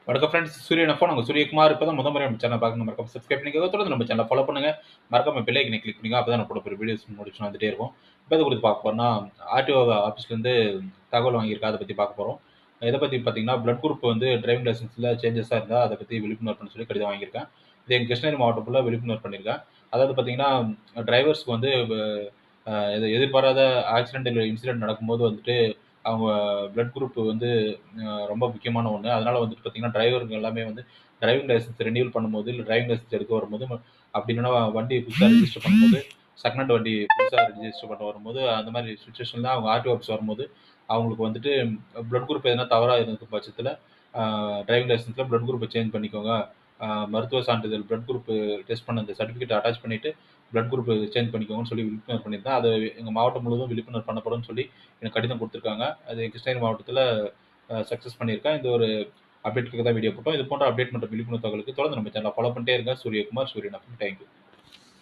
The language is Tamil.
வணக்கம் ஃப்ரெண்ட்ஸ். சூரியன் எஃப்எம். நாங்க சூரியகுமார். இப்ப தான் முறை நம்ம சேனல் பார்க்கணும். மறக்காம சப்ஸ்கிரைப் பண்ணிக்கோங்க. தொடர்ந்து நம்ம சேனல ஃபாலோ பண்ணுங்க. மறக்காம பெல் ஐக்கனை கிளிக் பண்ணுங்க. அப்பதான் நான் போடப்போற வீடியோஸ் நோட்டிஃபிகேஷன் வந்துட்டே இருக்கும். இப்ப எத குறித்து பார்க்க போறோம்னா, ஆர்டிஓ ஆஃபீஸ்லேருந்து தகவல் வாங்கியிருக்கேன். அத பத்தி பார்க்க போறோம். எத பத்தி பார்த்தீங்கன்னா, பிளட் குரூப் வந்து டிரைவிங் லைசென்ஸ்ல சேஞ்சஸா இருந்தா, அத பத்தி விழிப்புணர்வு பண்ண சொல்லி கடிதம் வாங்கியிருக்கேன். இது எங்க கிருஷ்ணகிரி மாவட்டம் ஃபுல்லா விழிப்புணர்வு பண்ணியிருக்கேன். அதாவது பார்த்தீங்கன்னா, டிரைவர்ஸ்க்கு வந்து எதிர்பாராத ஆக்சிடென்ட் இல்ல இன்சிடென்ட் நடக்கும்போது வந்துட்டு, அவங்க பிளட் குரூப் வந்து ரொம்ப முக்கியமான ஒண்ணு. அதனால வந்துட்டு பார்த்தீங்கன்னா, டிரைவருங்க எல்லாமே வந்து டிரைவிங் லைசென்ஸ் ரினியூவல் பண்ணும்போது, இல்ல டிரைவிங் லைசென்ஸ் எடுக்க வரும்போது, அப்படி இல்லன்னா வண்டி புதுசா ரெஜிஸ்டர் பண்ணும்போது, செகண்ட் ஹேண்ட் வண்டி புதுசா ரெஜிஸ்டர் பண்ண வரும்போது, அந்த மாரி சிச்சுவேஷன்ல அவங்க ஆர்டிஓ ஆஃபீஸ் வரும்போது, அவங்களுக்கு வந்துட்டு பிளட் குரூப் எதனா தவறா இருந்த பட்சத்தில, அ டிரைவிங் லைசென்ஸ்ல பிளட் குரூப்ப சேஞ்ச் பண்ணிக்கோங்க. மருத்துவ சான்றிதழ் பிளட் குரூப் டெஸ்ட் பண்ண அந்த சர்டிஃபிகேட்ட அட்டாச் பண்ணிட்டு, பிளட் குரூப் சேஞ்ச் பண்ணிக்கோங்கன்னு சொல்லி விழிப்புணர்வு பண்ணியிருந்தேன். அது எங்க மாவட்டம் முழுவதும் விழிப்புணர்வு பண்ணப்படும்னு சொல்லி எனக்கு கடிதம் குடுத்துருக்காங்க. அது கிருஷ்ணகிரி மாவட்டத்தில சக்சஸ் பண்ணியிருக்கேன். இந்த ஒரு அப்டேட்க்காக தான் வீடியோ போட்டோம். இது போன்ற அப்டேட் மற்றும் விழிப்புணர்வு தகவலுக்கு தொடர்ந்து நம்ம சேனல ஃபாலோ பண்ணிட்டே இருங்க. சூரியகுமார், சூரியன் எஃப்எம். Thank you.